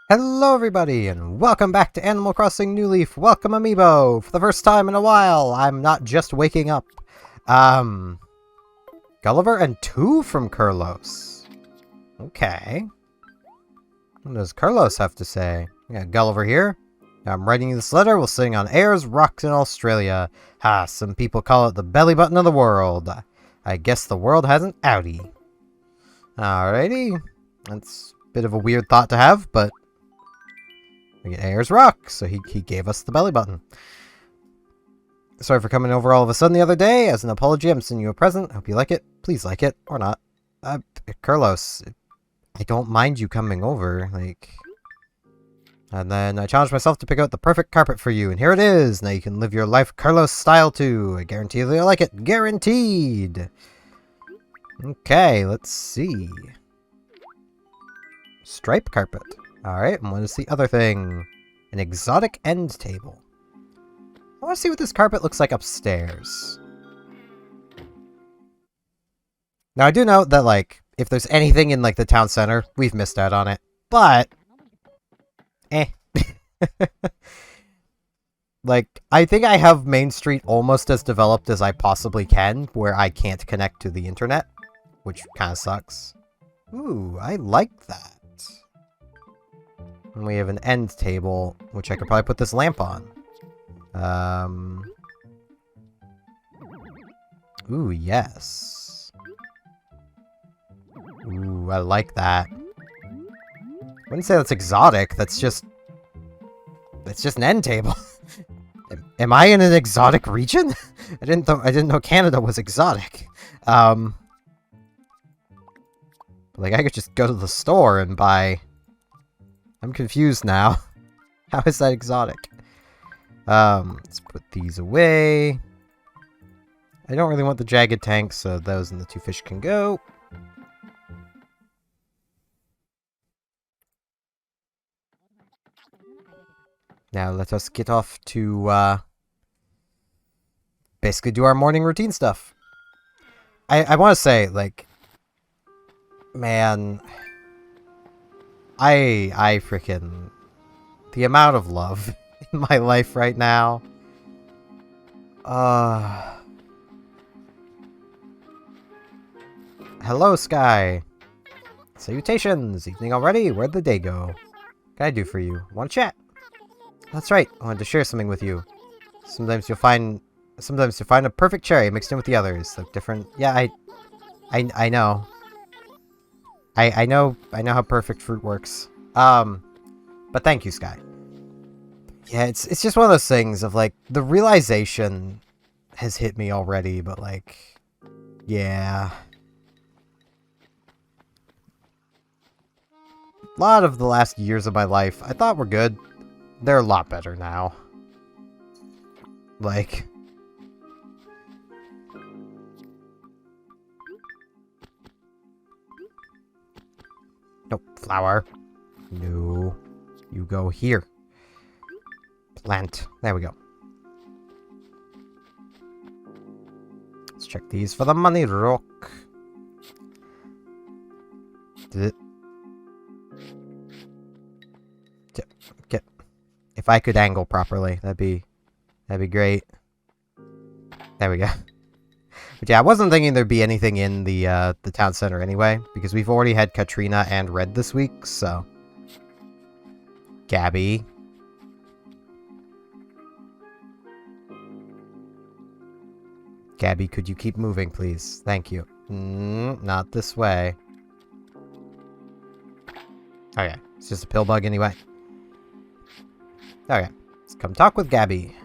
Hello everybody, and welcome back to Animal Crossing New Leaf. Welcome Amiibo! For the first time in a while, I'm not just waking up. Gulliver and 2 from Kurlos. Okay. What does Kurlos have to say? We got Gulliver here. I'm writing you this letter while sitting on Ayers Rocks in Australia. Ha, some people call it the belly button of the world. I guess the world has an outie. Alrighty. That's a bit of a weird thought to have, but we get Ayers Rock, so he gave us the belly button. Sorry for coming over all of a sudden the other day. As an apology, I'm sending you a present. Hope you like it. Please like it, or not. Kurlos, I don't mind you coming over, like... And then I challenged myself to pick out the perfect carpet for you, and here it is! Now you can live your life Kurlos style too. I guarantee that you'll like it. Guaranteed! Okay, let's see. Stripe carpet. Alright, and what is the other thing? An exotic end table. I want to see what this carpet looks like upstairs. Now, I do know that, like, if there's anything in, like, the town center, we've missed out on it. But... Like, I think I have Main Street almost as developed as I possibly can, where I can't connect to the internet. Which kind of sucks. Ooh, I like that. And we have an end table, which I could probably put this lamp on. Ooh, yes. Ooh, I like that. I wouldn't say that's exotic, that's just... It's just an end table. Am I in an exotic region? I didn't know Canada was exotic. Like, I could just go to the store and buy... I'm confused now. How is that exotic? Let's put these away. I don't really want the jagged tanks, so those and the 2 fish can go. Now let us get off to, basically do our morning routine stuff. I want to say, like... Man... I freaking... The amount of love in my life right now. Hello, Sky. Salutations. Evening already? Where'd the day go? What can I do for you? Want to chat? That's right. I wanted to share something with you. Sometimes you'll find a perfect cherry mixed in with the others. Like different... Yeah, I know. I know how perfect fruit works. But thank you, Sky. Yeah, it's just one of those things of, like, the realization has hit me already, but, like, yeah. A lot of the last years of my life, I thought were good. They're a lot better now. Like... Nope, flower. No. You go here. Plant. There we go. Let's check these for the money rock. Get. If I could angle properly, that'd be great. There we go. But yeah, I wasn't thinking there'd be anything in the town center anyway, because we've already had Katrina and Red this week, so... Gabby. Gabby, could you keep moving, please? Thank you. Not this way. Okay, it's just a pill bug anyway. Okay, let's come talk with Gabby.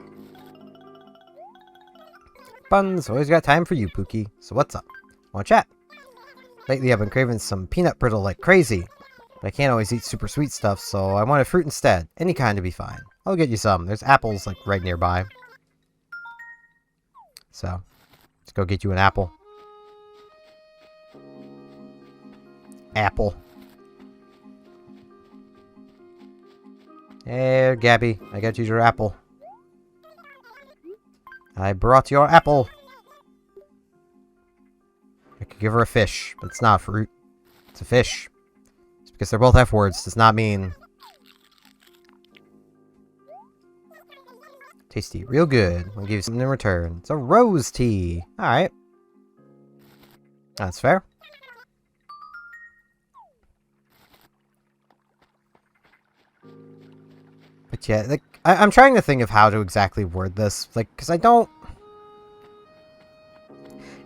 Buns, always got time for you, Pookie. So what's up? Want to chat? Lately I've been craving some peanut brittle like crazy. But I can't always eat super sweet stuff, so I wanted fruit instead. Any kind to be fine. I'll get you some. There's apples, like, right nearby. So, let's go get you an apple. apple. Hey, Gabby, I got you your apple. I brought your apple. I could give her a fish, but it's not a fruit. It's a fish. Just because they're both F words does not mean... Tasty. Real good. I'll give you something in return. It's a rose tea. Alright. That's fair. But yeah, like, I'm trying to think of how to exactly word this. Like, because I don't...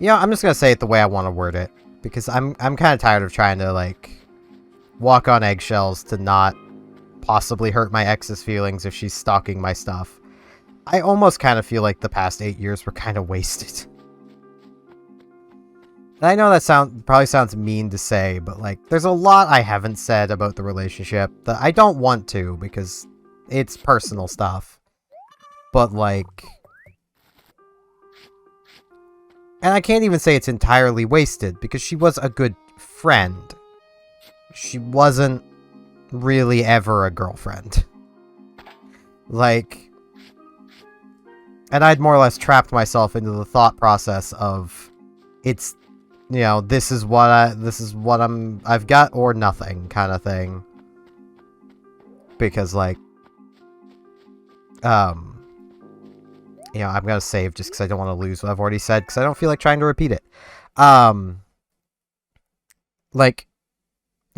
Yeah, I'm just gonna say it the way I want to word it. Because I'm kind of tired of trying to, like, walk on eggshells to not possibly hurt my ex's feelings if she's stalking my stuff. I almost kind of feel like the past 8 years were kind of wasted. And I know that probably sounds mean to say, but, like, there's a lot I haven't said about the relationship that I don't want to, because it's personal stuff. But, like... And I can't even say it's entirely wasted, because she was a good friend. She wasn't really ever a girlfriend. Like... And I'd more or less trapped myself into the thought process of, it's, you know, this is what I've got or nothing kind of thing. Because, like, you know, I'm gonna save just because I don't want to lose what I've already said, because I don't feel like trying to repeat it. Like,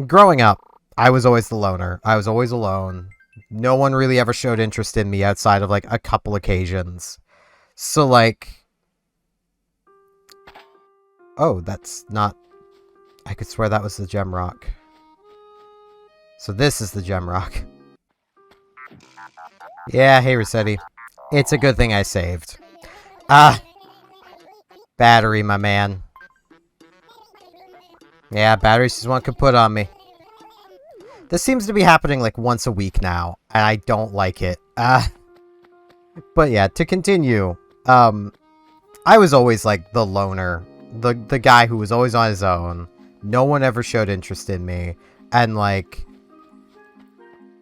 growing up, I was always the loner. I was always alone. No one really ever showed interest in me outside of, like, a couple occasions. So, like... Oh, that's not... I could swear that was the gem rock. So this is the gem rock. Yeah, hey, Rossetti. It's a good thing I saved. Battery, my man. Yeah, battery's just one could put on me. This seems to be happening, like, once a week now, and I don't like it. But yeah, to continue, I was always, like, the loner. The guy who was always on his own. No one ever showed interest in me. And, like,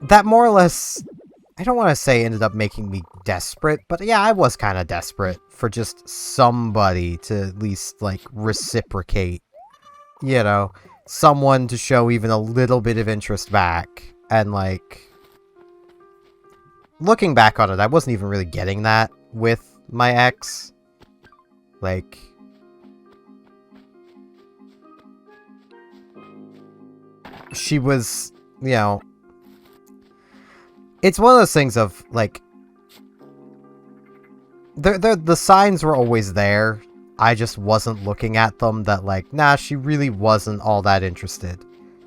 that more or less, I don't want to say ended up making me desperate, but yeah, I was kind of desperate for just somebody to at least, like, reciprocate. You know, someone to show even a little bit of interest back. And, like, looking back on it, I wasn't even really getting that with my ex. Like... She was, you know... It's one of those things of, like... The signs were always there. I just wasn't looking at them that, like, nah, she really wasn't all that interested.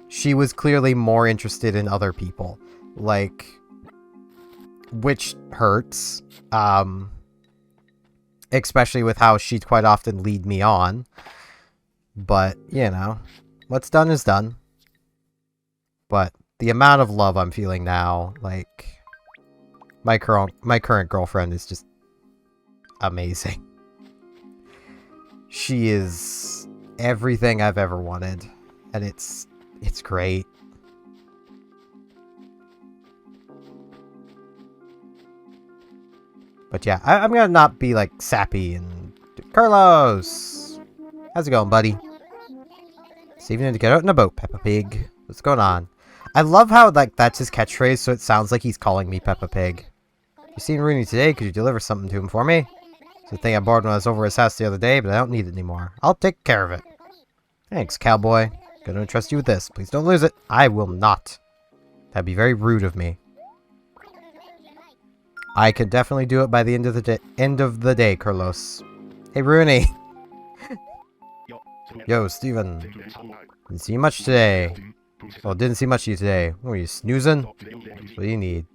She was clearly more interested in other people. Like... Which hurts. Especially with how she'd quite often lead me on. But, you know, what's done is done. But the amount of love I'm feeling now, like, my current girlfriend is just amazing. She is everything I've ever wanted, and it's great. But yeah, I'm gonna not be, like, sappy and... Carlos! How's it going, buddy? Steven to get out in a boat, Peppa Pig. What's going on? I love how, like, that's his catchphrase, so it sounds like he's calling me Peppa Pig. You seen Rooney today? Could you deliver something to him for me? It's a thing I borrowed when I was over his house the other day, but I don't need it anymore. I'll take care of it. Thanks, cowboy. Gonna entrust you with this. Please don't lose it. I will not. That'd be very rude of me. I could definitely do it by the end of the day, Carlos. Hey, Rooney. Yo, Steven. Didn't see you much today. Well, didn't see much of you today. What were you, snoozing? What do you need?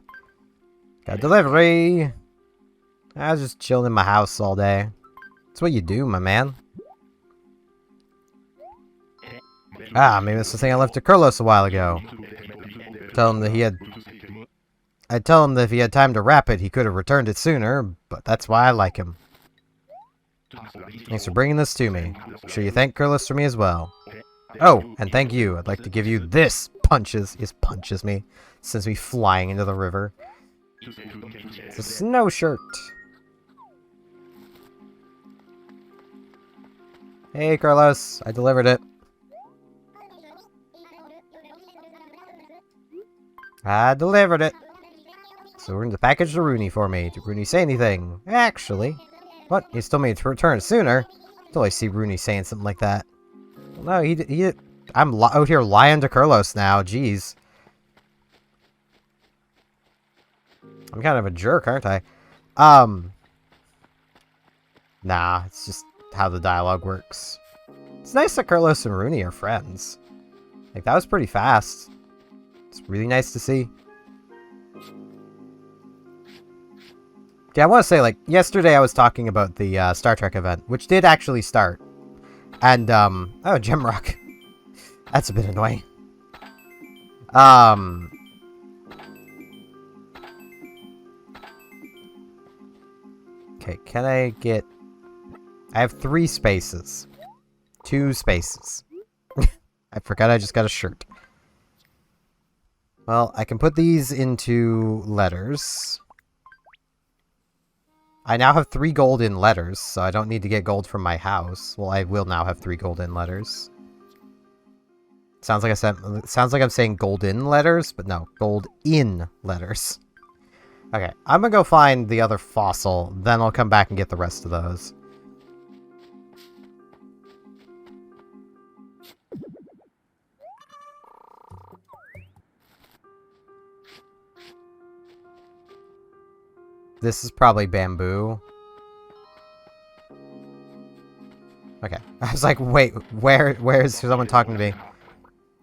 Got delivery! I was just chilling in my house all day. That's what you do, my man. Ah, maybe that's the thing I left to Carlos a while ago. Tell him that he had... I'd tell him that if he had time to wrap it, he could have returned it sooner, but that's why I like him. Thanks for bringing this to me. I'm sure you thank Carlos for me as well. Oh, and thank you. I'd like to give you this. Punches. He just punches me. Sends me flying into the river. It's a snow shirt. Hey, Carlos. I delivered it. I delivered it. So we're in the package to Rooney for me. Did Rooney say anything? Actually. What? He still made to return sooner? Until I see Rooney saying something like that. Well, no, he I'm out here lying to Carlos now. Jeez. I'm kind of a jerk, aren't I? Nah, it's just how the dialogue works. It's nice that Carlos and Rooney are friends. Like, that was pretty fast. It's really nice to see. Yeah, I want to say, like, yesterday I was talking about the Star Trek event, which did actually start. And, oh, Gemrock. That's a bit annoying. Okay, can I get... I have 3 spaces. 2 spaces. I forgot I just got a shirt. Well, I can put these into letters. I now have 3 gold in letters, so I don't need to get gold from my house. Well, I will now have 3 gold in letters. Sounds like I'm saying golden letters, but no, gold in letters. Okay, I'm gonna go find the other fossil, then I'll come back and get the rest of those. This is probably bamboo. Okay. I was like, wait, where is someone talking to me?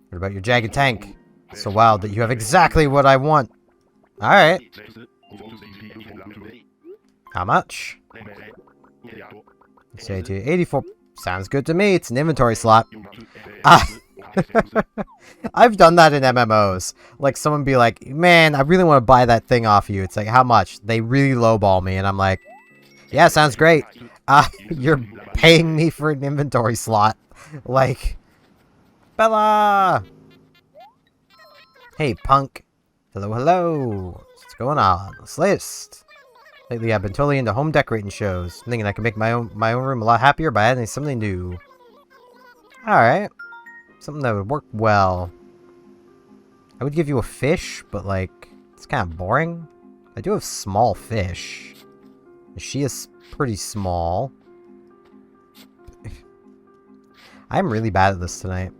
What about your jagged tank? So wild that you have exactly what I want. Alright. How much? Say to 84. Sounds good to me. It's an inventory slot. I've done that in MMOs. Like, someone be like, man, I really want to buy that thing off you. It's like, how much? They really lowball me, and I'm like, yeah, sounds great. You're paying me for an inventory slot. Like, Bella! Hey, punk. Hello, hello. What's going on? What's latest? Lately, I've been totally into home decorating shows. I'm thinking I can make my own room a lot happier by adding something new. Alright. Something that would work well. I would give you a fish, but, like, it's kind of boring. I do have small fish. She is pretty small. I'm really bad at this tonight.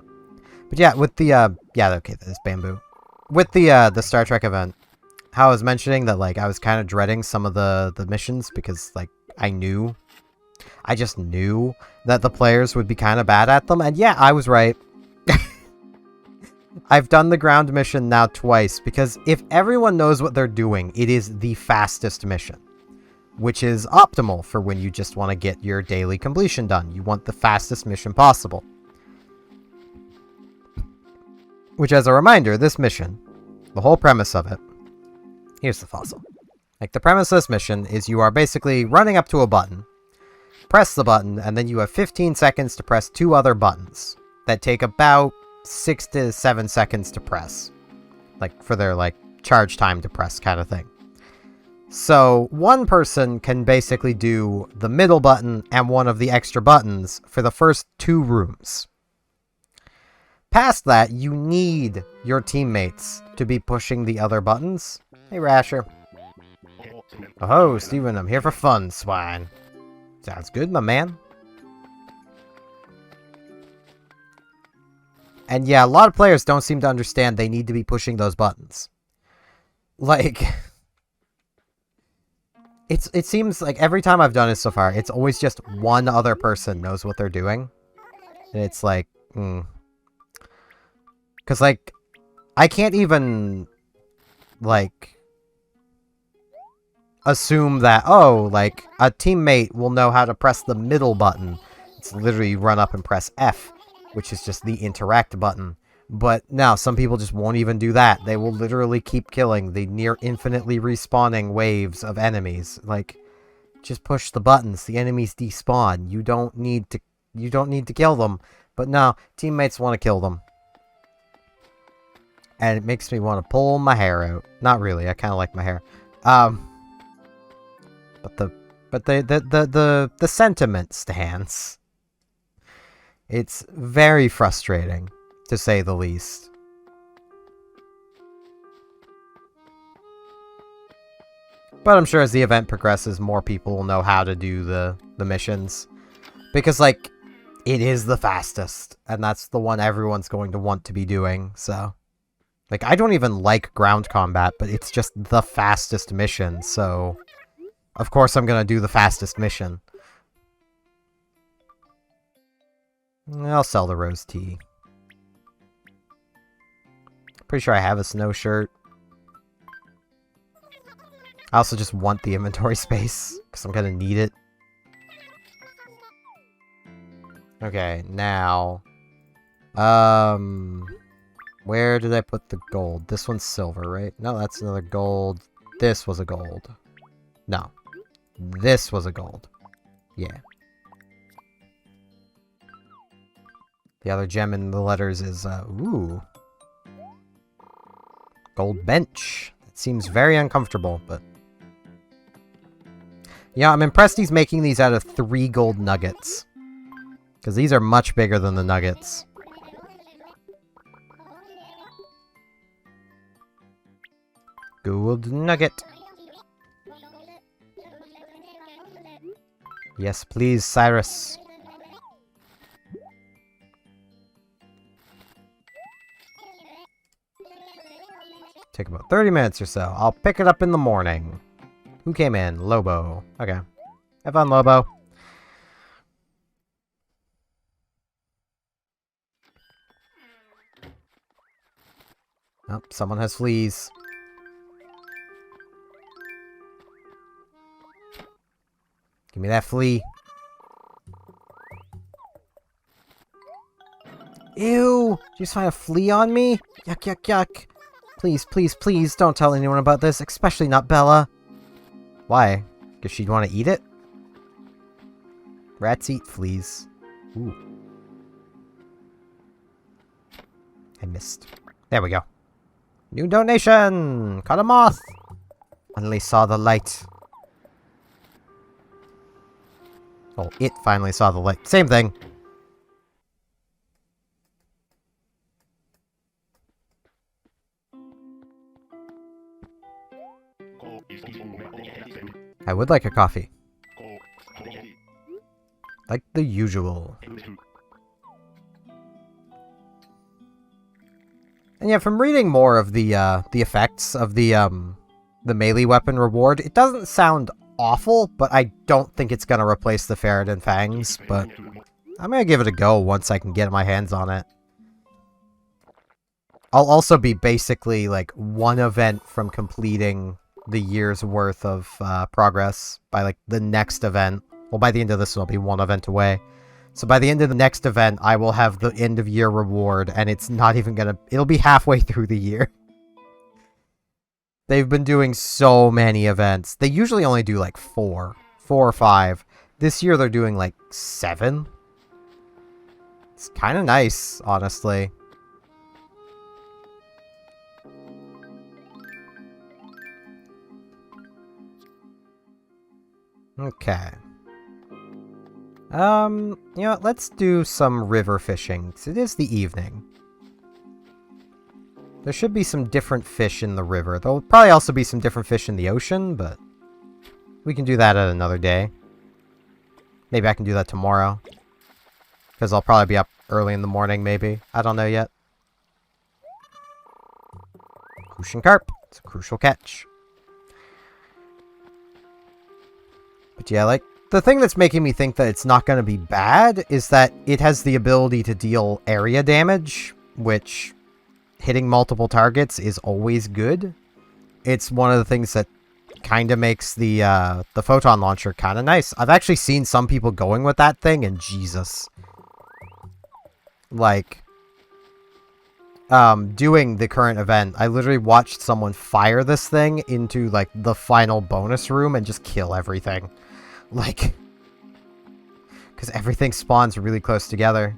But yeah, with the, yeah, okay, this bamboo. With the Star Trek event, how I was mentioning that, like, I was kind of dreading some of the missions because, like, I just knew that the players would be kind of bad at them. And yeah, I was right. I've done the ground mission now twice, because if everyone knows what they're doing, it is the fastest mission. Which is optimal for when you just want to get your daily completion done. You want the fastest mission possible. Which, as a reminder, this mission, the whole premise of it, here's the fossil. Like, the premise of this mission is you are basically running up to a button, press the button, and then you have 15 seconds to press 2 other buttons that take about 6 to 7 seconds to press. Like, for their, like, charge time to press kind of thing. So, one person can basically do the middle button and one of the extra buttons for the first 2 rooms. Past that, you need your teammates to be pushing the other buttons. Hey, Rasher. Oh, Steven, I'm here for fun, swine. Sounds good, my man. And yeah, a lot of players don't seem to understand they need to be pushing those buttons. Like, it seems like every time I've done it so far, it's always just one other person knows what they're doing. And it's like, Because, like, I can't even, like, assume that, oh, like, a teammate will know how to press the middle button. It's literally run up and press F, which is just the interact button. But no, some people just won't even do that. They will literally keep killing the near infinitely respawning waves of enemies. Like, just push the buttons. The enemies despawn. You don't need to kill them. But no, teammates want to kill them. And it makes me want to pull my hair out. Not really, I kind of like my hair. But the sentiment stands. It's very frustrating, to say the least. But I'm sure as the event progresses, more people will know how to do the missions. Because, like, it is the fastest. And that's the one everyone's going to want to be doing, so... Like, I don't even like ground combat, but it's just the fastest mission, so... Of course I'm gonna do the fastest mission. I'll sell the rose tea. Pretty sure I have a snow shirt. I also just want the inventory space, because I'm gonna need it. Okay, now... Where did I put the gold? This one's silver, right? No, that's another gold. This was a gold. No. This was a gold. Yeah. The other gem in the letters is, ooh. Gold bench. It seems very uncomfortable, but... Yeah, I'm impressed he's making these out of 3 gold nuggets. Because these are much bigger than the nuggets. Gold nugget. Yes, please, Cyrus. Take about 30 minutes or so. I'll pick it up in the morning. Who came in? Lobo. Okay. Have fun, Lobo. Oh, someone has fleas. Give me that flea. Ew! Did you just find a flea on me? Yuck, yuck, yuck. Please, please, please don't tell anyone about this, especially not Bella. Why? Because she'd want to eat it? Rats eat fleas. Ooh. I missed. There we go. New donation! Caught a moth! Finally saw the light. Well, it finally saw the light. Same thing. I would like a coffee. Like the usual. And yeah, from reading more of the effects of the melee weapon reward, it doesn't sound awful, but I don't think it's gonna replace the Ferret Fangs, but I'm gonna give it a go once I can get my hands on it. I'll also be basically, like, one event from completing the year's worth of progress by, like, the next event. Well, by the end of this, I'll be one event away. So by the end of the next event, I will have the end-of-year reward, and it's not even gonna... It'll be halfway through the year. They've been doing so many events. They usually only do, like, 4 or 5. This year, they're doing, like, 7. It's kind of nice, honestly. Okay. You know what, let's do some river fishing, 'cause it is the evening. There should be some different fish in the river. There'll probably also be some different fish in the ocean, but we can do that at another day. Maybe I can do that tomorrow. Because I'll probably be up early in the morning, maybe. I don't know yet. Crucian carp. It's a crucial catch. But yeah, like, the thing that's making me think that it's not going to be bad is that it has the ability to deal area damage, which hitting multiple targets is always good. It's one of the things that kind of makes the photon launcher kind of nice. I've actually seen some people going with that thing, and Jesus. Like, doing the current event, I literally watched someone fire this thing into, like, the final bonus room and just kill everything. Like, because everything spawns really close together.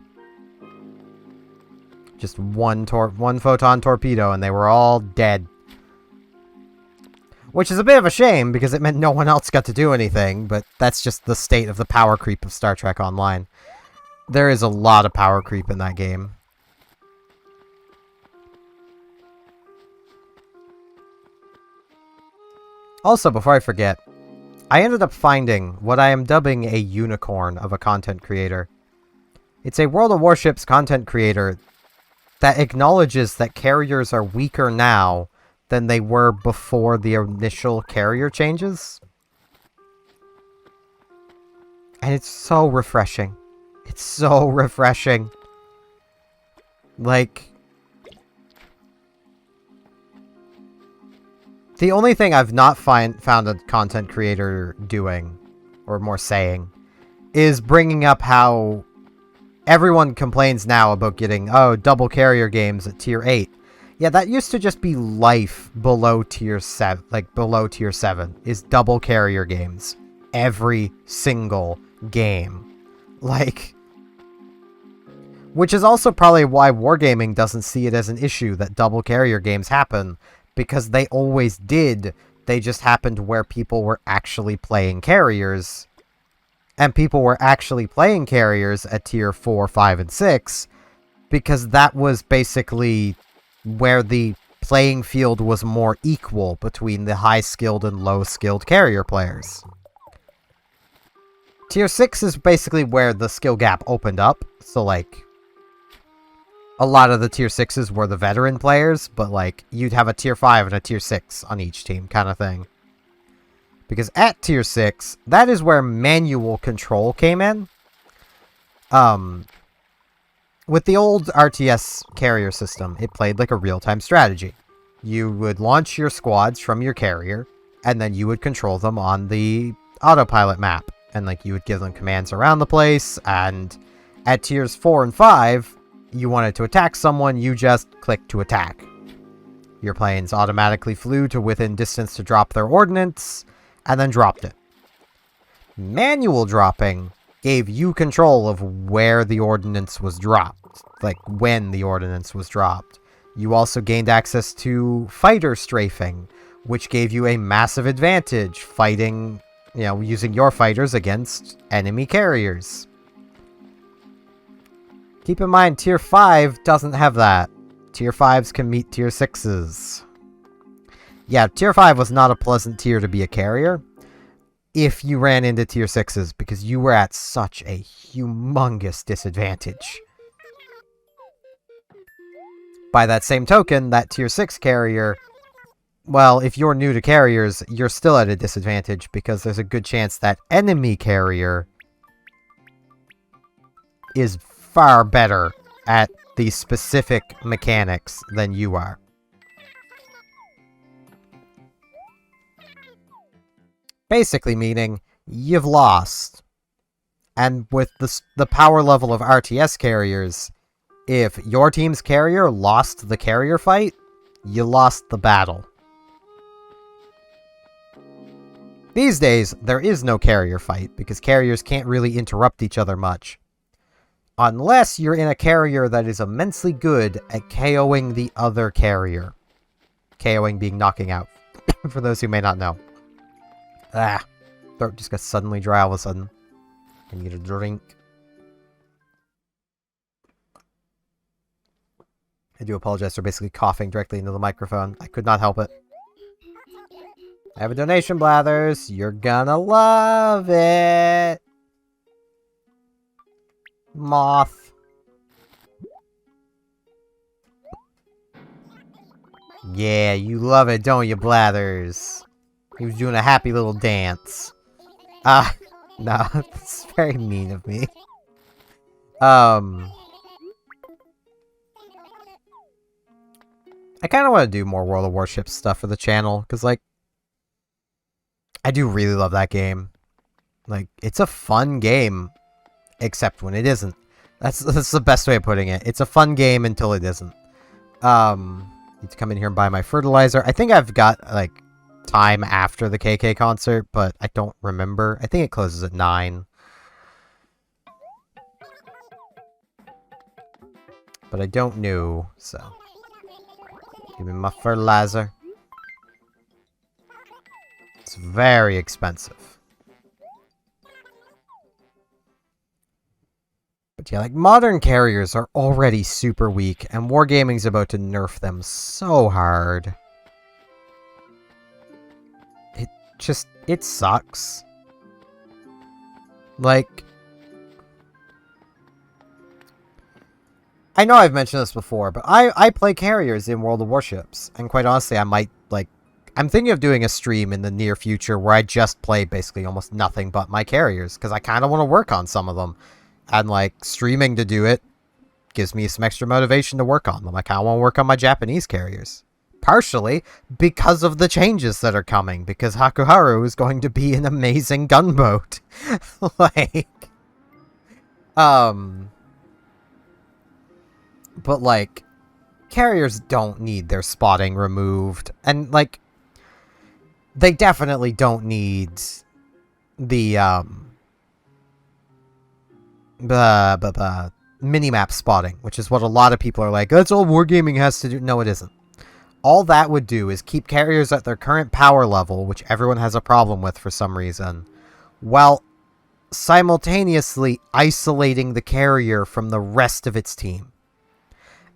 Just one photon torpedo, and they were all dead. Which is a bit of a shame, because it meant no one else got to do anything, but that's just the state of the power creep of Star Trek Online. There is a lot of power creep in that game. Also, before I forget, I ended up finding what I am dubbing a unicorn of a content creator. It's a World of Warships content creator that acknowledges that carriers are weaker now than they were before the initial carrier changes. And it's so refreshing. It's so refreshing. Like, the only thing I've not found a content creator doing, or more saying, is bringing up how everyone complains now about getting, double carrier games at tier 8. Yeah, that used to just be life below tier 7, below tier 7, is double carrier games. Every single game. Which is also probably why Wargaming doesn't see it as an issue that double carrier games happen, because they always did. They just happened where people were actually playing carriers. And people were actually playing carriers at tier 4, 5, and 6, because that was basically where the playing field was more equal between the high-skilled and low-skilled carrier players. Tier 6 is basically where the skill gap opened up, so, a lot of the tier 6s were the veteran players, but, you'd have a tier 5 and a tier 6 on each team, kind of thing. Because at tier 6, that is where manual control came in. With the old RTS carrier system, it played like a real-time strategy. You would launch your squads from your carrier, and then you would control them on the autopilot map. And, you would give them commands around the place, and at tiers 4 and 5, you wanted to attack someone, you just clicked to attack. Your planes automatically flew to within distance to drop their ordnance, and then dropped it. Manual dropping gave you control of where the ordnance was dropped, when the ordnance was dropped. You also gained access to fighter strafing, which gave you a massive advantage fighting, using your fighters against enemy carriers. Keep in mind, Tier 5 doesn't have that. Tier 5s can meet Tier 6s. Yeah, Tier 5 was not a pleasant tier to be a carrier if you ran into Tier 6s, because you were at such a humongous disadvantage. By that same token, that Tier 6 carrier, well, if you're new to carriers, you're still at a disadvantage, because there's a good chance that enemy carrier is far better at the specific mechanics than you are. Basically meaning, you've lost. And with the power level of RTS carriers, if your team's carrier lost the carrier fight, you lost the battle. These days, there is no carrier fight, because carriers can't really interrupt each other much. Unless you're in a carrier that is immensely good at KOing the other carrier. KOing being knocking out, for those who may not know. Throat just got suddenly dry all of a sudden. I need a drink. I do apologize for basically coughing directly into the microphone. I could not help it. I have a donation, Blathers. You're gonna love it. Moth. Yeah, you love it, don't you, Blathers? He was doing a happy little dance. No, that's very mean of me. I kind of want to do more World of Warships stuff for the channel, because, I do really love that game. It's a fun game, except when it isn't. That's the best way of putting it. It's a fun game until it isn't. Need to come in here and buy my fertilizer. I think I've got, time after the KK concert, but I don't remember. I think it closes at 9. But I don't know, so... Give me my fertilizer. It's very expensive. But yeah, like, modern carriers are already super weak, and Wargaming's about to nerf them so hard. It sucks. Like... I know I've mentioned this before, but I play carriers in World of Warships, and quite honestly, I might, like... I'm thinking of doing a stream in the near future where I just play basically almost nothing but my carriers, because I kind of want to work on some of them. And, like, streaming to do it gives me some extra motivation to work on them. I kind of want to work on my Japanese carriers. Partially because of the changes that are coming, because Hakuharu is going to be an amazing gunboat. Like... But, like, carriers don't need their spotting removed. And, like... They definitely don't need the minimap spotting, which is what a lot of people are like, that's all Wargaming has to do. No, it isn't. All that would do is keep carriers at their current power level, which everyone has a problem with for some reason, while simultaneously isolating the carrier from the rest of its team.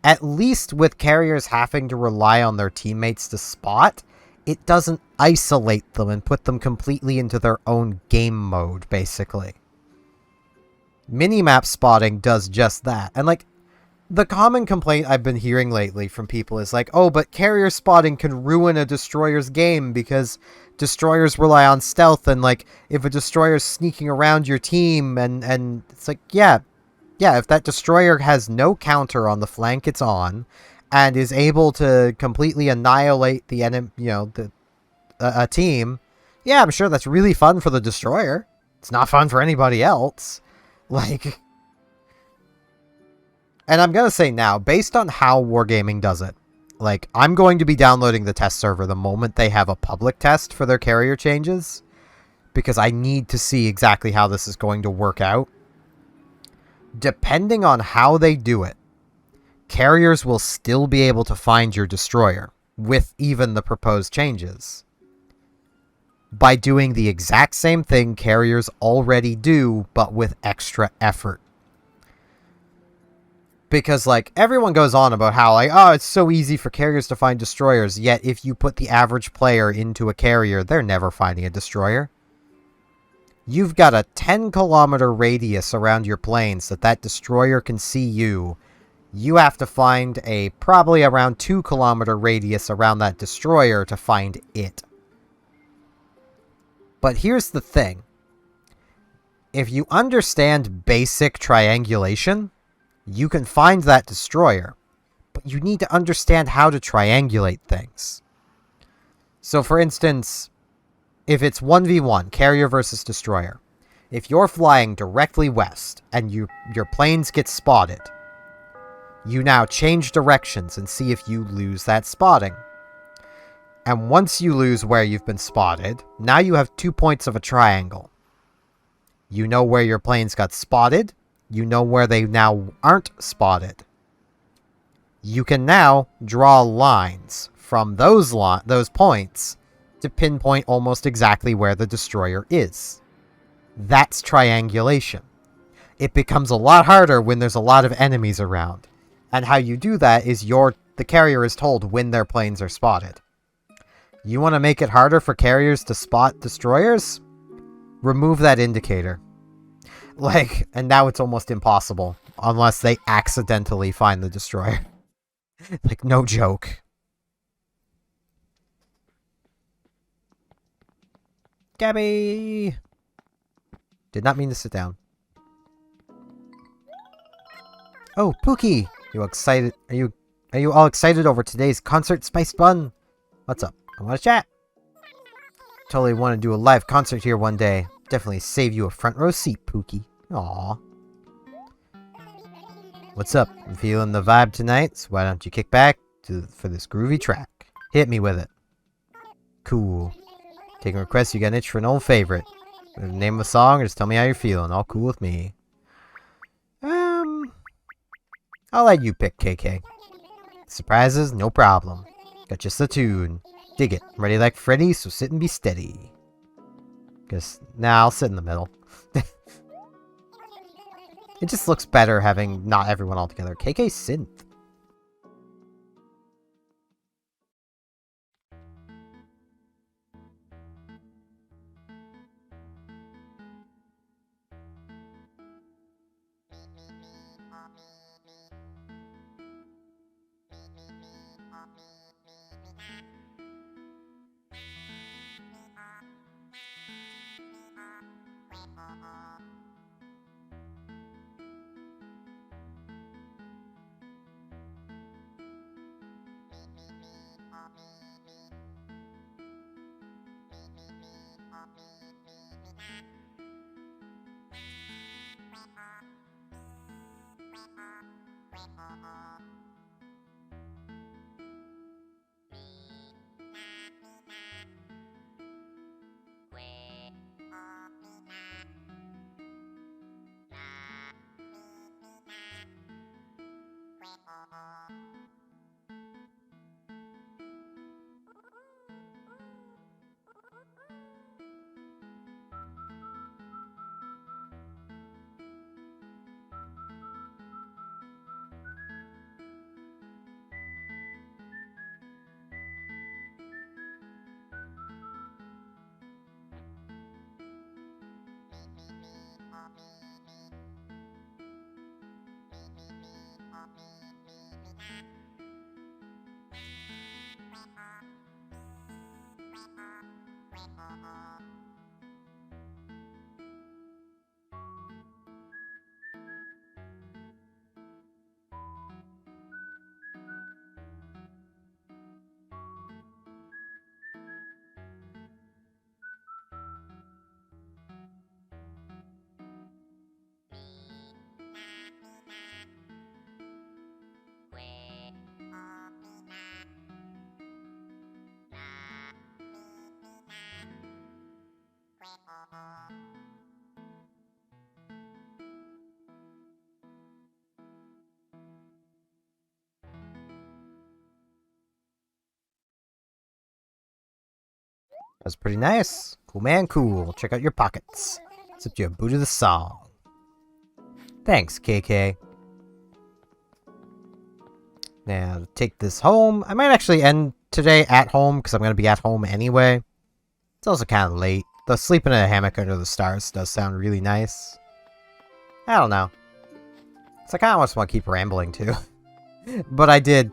At least with carriers having to rely on their teammates to spot, it doesn't isolate them and put them completely into their own game mode, basically. Minimap spotting does just that. And, like, the common complaint I've been hearing lately from people is like, oh, but carrier spotting can ruin a destroyer's game because destroyers rely on stealth, and, like, if a destroyer's sneaking around your team, and it's like, yeah, if that destroyer has no counter on the flank it's on, and is able to completely annihilate the enemy, a team, yeah, I'm sure that's really fun for the destroyer. It's not fun for anybody else. Like, and I'm gonna say now, based on how Wargaming does it, like, I'm going to be downloading the test server the moment they have a public test for their carrier changes, because I need to see exactly how this is going to work out. Depending on how they do it, carriers will still be able to find your destroyer, with even the proposed changes, by doing the exact same thing carriers already do, but with extra effort. Because, like, everyone goes on about how, like, oh, it's so easy for carriers to find destroyers, yet if you put the average player into a carrier, they're never finding a destroyer. You've got a 10-kilometer radius around your planes that destroyer can see you. You have to find a probably around 2-kilometer radius around that destroyer to find it. But here's the thing. If you understand basic triangulation, you can find that destroyer, but you need to understand how to triangulate things. So for instance, if it's 1v1, carrier versus destroyer, if you're flying directly west and your planes get spotted, you now change directions and see if you lose that spotting. And once you lose where you've been spotted, now you have 2 points of a triangle. You know where your planes got spotted. You know where they now aren't spotted. You can now draw lines from those points to pinpoint almost exactly where the destroyer is. That's triangulation. It becomes a lot harder when there's a lot of enemies around. And how you do that is the carrier is told when their planes are spotted. You want to make it harder for carriers to spot destroyers? Remove that indicator. Like, and now it's almost impossible, unless they accidentally find the destroyer. Like, no joke. Gabby! Did not mean to sit down. Oh, Pookie! You excited? Are you all excited over today's concert spiced bun? What's up? I want to chat. Totally want to do a live concert here one day. Definitely save you a front row seat, Pookie. Aww. What's up? I'm feeling the vibe tonight, so why don't you kick back for this groovy track? Hit me with it. Cool. Taking requests, you got an itch for an old favorite. The name of a song, or just tell me how you're feeling. All cool with me. I'll let you pick, KK. Surprises, no problem. Got just the tune. Dig it. I'm ready like Freddy, so sit and be steady. I'll sit in the middle. It just looks better having not everyone all together. KK synth. That's pretty nice. Cool man, cool. Check out your pockets. Except you have booted the song. Thanks, KK. Now, to take this home. I might actually end today at home, because I'm going to be at home anyway. It's also kind of late. Though sleeping in a hammock under the stars does sound really nice. I don't know. So I kind of just want to keep rambling, too. But I did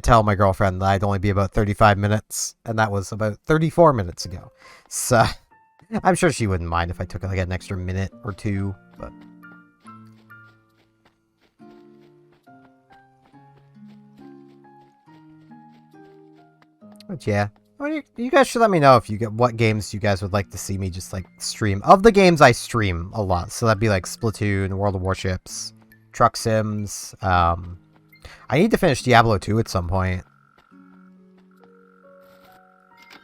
tell my girlfriend that I'd only be about 35 minutes, and that was about 34 minutes ago. So, I'm sure she wouldn't mind if I took like an extra minute or two, but... But yeah, you guys should let me know if you get what games you guys would like to see me just like stream. Of the games I stream a lot, so that'd be like Splatoon, World of Warships, Truck Sims. I need to finish Diablo 2 at some point.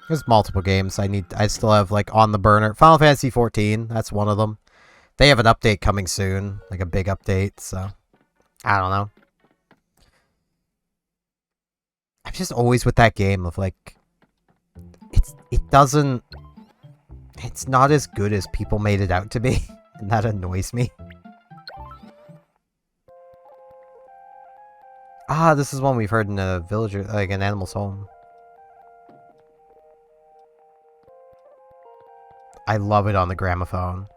There's multiple games I still have like on the burner. Final Fantasy 14, that's one of them. They have an update coming soon, like a big update, so I don't know. I'm just always with that game of like it's not as good as people made it out to be, and that annoys me. Ah, this is one we've heard in a villager, like an animal's home. I love it on the gramophone.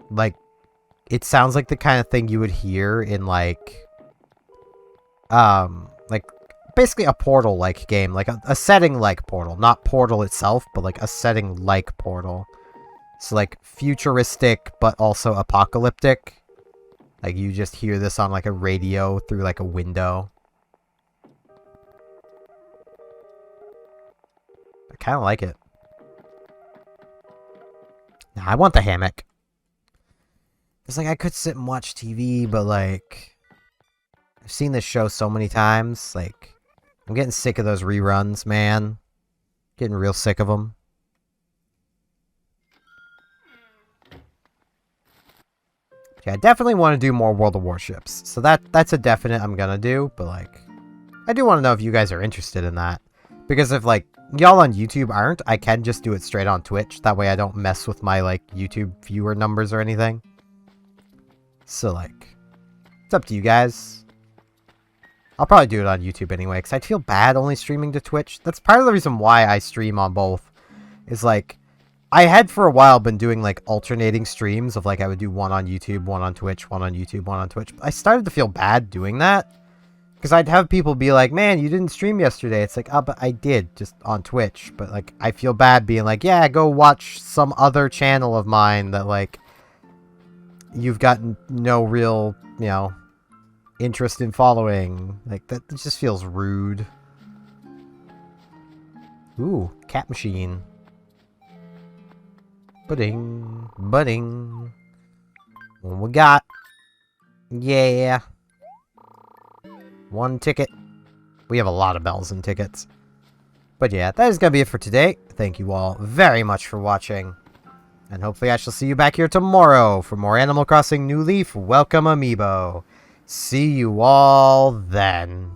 Like, it sounds like the kind of thing you would hear in like basically a Portal-like game, like a setting like Portal, not Portal itself, but like a setting like Portal. So like futuristic, but also apocalyptic. Like you just hear this on like a radio through like a window. I kind of like it. Nah, I want the hammock. It's like I could sit and watch TV, but like I've seen this show so many times. Like I'm getting sick of those reruns, man. Getting real sick of them. Yeah, I definitely want to do more World of Warships. So that's a definite I'm gonna do, but like, I do want to know if you guys are interested in that. Because if like, y'all on YouTube aren't, I can just do it straight on Twitch. That way I don't mess with my like YouTube viewer numbers or anything. So like, it's up to you guys. I'll probably do it on YouTube anyway, because I'd feel bad only streaming to Twitch. That's part of the reason why I stream on both. Is like, I had for a while been doing like alternating streams of like I would do one on YouTube, one on Twitch, one on YouTube, one on Twitch. I started to feel bad doing that. Because I'd have people be like, man, you didn't stream yesterday. It's like, oh, but I did, just on Twitch. But like, I feel bad being like, yeah, go watch some other channel of mine that like, you've got no real, you know, interest in following. Like, that just feels rude. Ooh, cat machine. Budding, budding. What we got? Yeah. 1 ticket. We have a lot of bells and tickets. But yeah, that is going to be it for today. Thank you all very much for watching. And hopefully I shall see you back here tomorrow for more Animal Crossing New Leaf Welcome Amiibo. See you all then.